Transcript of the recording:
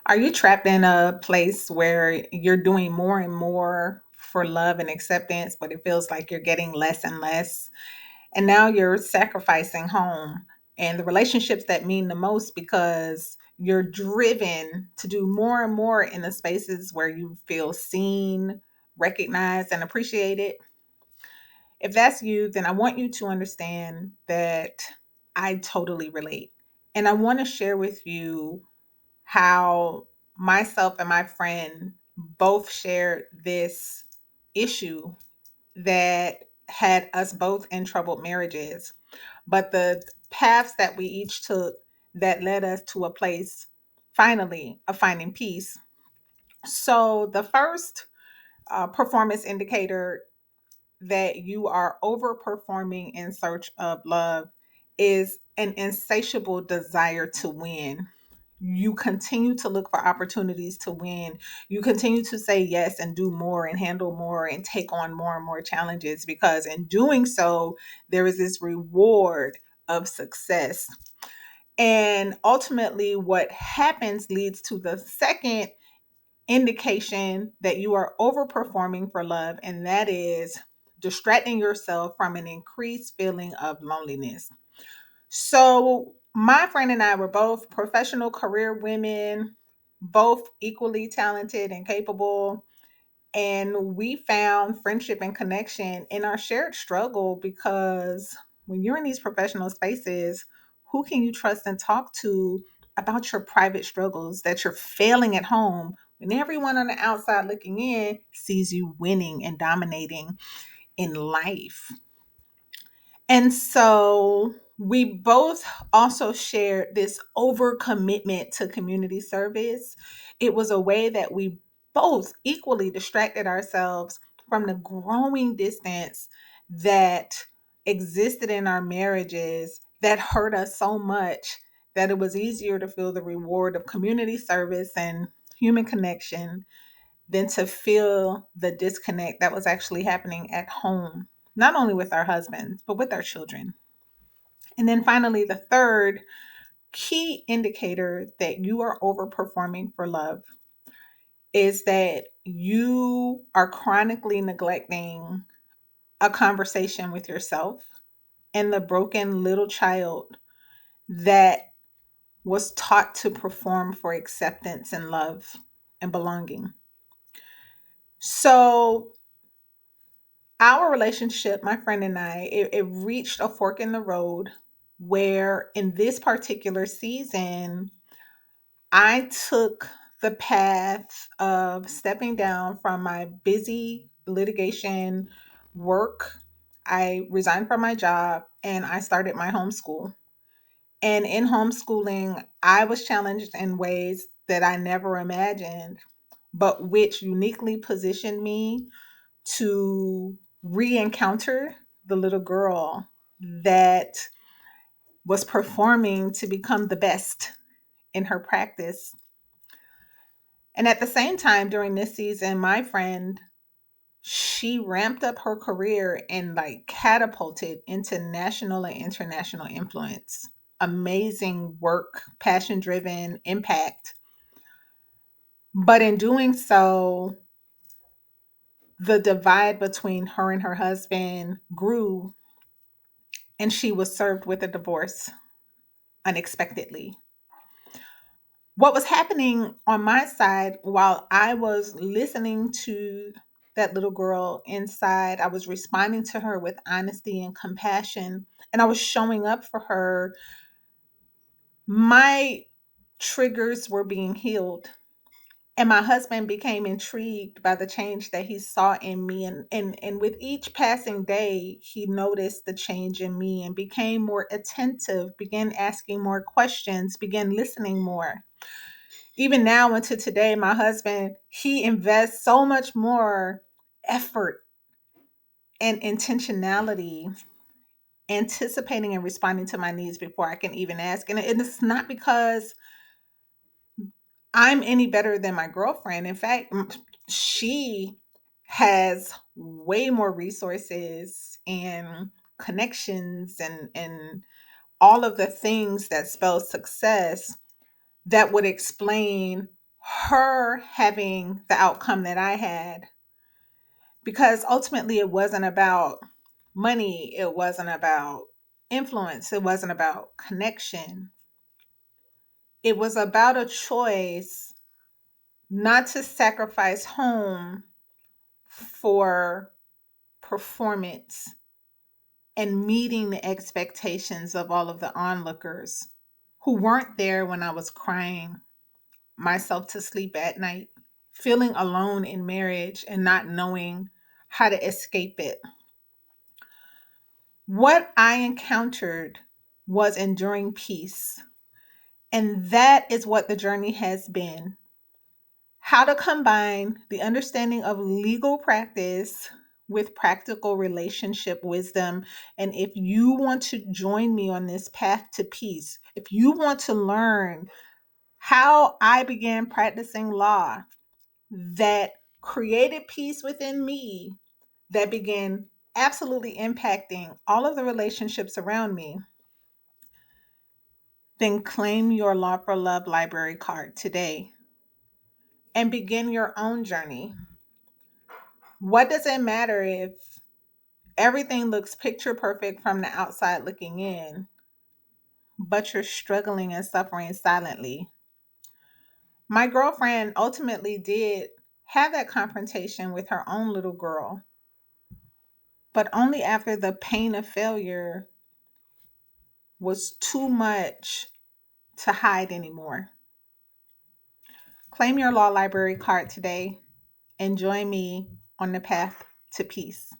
Are you trapped in a place where you're doing more and more for love and acceptance, but it feels like you're getting less and less? And now you're sacrificing home and the relationships that mean the most because you're driven to do more and more in the spaces where you feel seen, recognized, and appreciated. If that's you, then I want you to understand that I totally relate. And I want to share with you how myself and my friend both shared this issue that had us both in troubled marriages, but the paths that we each took that led us to a place finally of finding peace. So, the first performance indicator that you are overperforming in search of love is an insatiable desire to win. You continue to look for opportunities to win. You continue to say yes and do more and handle more and take on more and more challenges because in doing so, there is this reward of success. And ultimately, what happens leads to the second indication that you are overperforming for love, and that is distracting yourself from an increased feeling of loneliness. So, my friend and I were both professional career women, both equally talented and capable. And we found friendship and connection in our shared struggle because when you're in these professional spaces, who can you trust and talk to about your private struggles that you're failing at home when everyone on the outside looking in sees you winning and dominating in life? And so we both also shared this overcommitment to community service. It was a way that we both equally distracted ourselves from the growing distance that existed in our marriages that hurt us so much that it was easier to feel the reward of community service and human connection than to feel the disconnect that was actually happening at home, not only with our husbands, but with our children. And then finally, the third key indicator that you are overperforming for love is that you are chronically neglecting a conversation with yourself and the broken little child that was taught to perform for acceptance and love and belonging. So our relationship, my friend and I, it reached a fork in the road where in this particular season, I took the path of stepping down from my busy litigation work. I resigned from my job and I started my homeschool. And in homeschooling, I was challenged in ways that I never imagined, but which uniquely positioned me to re-encounter the little girl that was performing to become the best in her practice. And at the same time, during this season, my friend, she ramped up her career and like catapulted into national and international influence. Amazing work, passion driven impact. But in doing so, the divide between her and her husband grew, and she was served with a divorce unexpectedly. What was happening on my side while I was listening to that little girl inside, I was responding to her with honesty and compassion, and I was showing up for her. My triggers were being healed. And my husband became intrigued by the change that he saw in me. And with each passing day, he noticed the change in me and became more attentive, began asking more questions, began listening more. Even now into today, my husband, he invests so much more effort and intentionality anticipating and responding to my needs before I can even ask. And it's not because I'm any better than my girlfriend. In fact, she has way more resources and connections and all of the things that spell success that would explain her having the outcome that I had, because ultimately it wasn't about money, it wasn't about influence, it wasn't about connection. It was about a choice not to sacrifice home for performance and meeting the expectations of all of the onlookers who weren't there when I was crying myself to sleep at night, feeling alone in marriage and not knowing how to escape it. What I encountered was enduring peace. And that is what the journey has been. How to combine the understanding of legal practice with practical relationship wisdom. And if you want to join me on this path to peace, if you want to learn how I began practicing law that created peace within me, that began absolutely impacting all of the relationships around me, then claim your Law for Love library card today and begin your own journey. What does it matter if everything looks picture perfect from the outside looking in, but you're struggling and suffering silently? My girlfriend ultimately did have that confrontation with her own little girl, but only after the pain of failure was too much to hide anymore. Claim your law library card today and join me on the path to peace.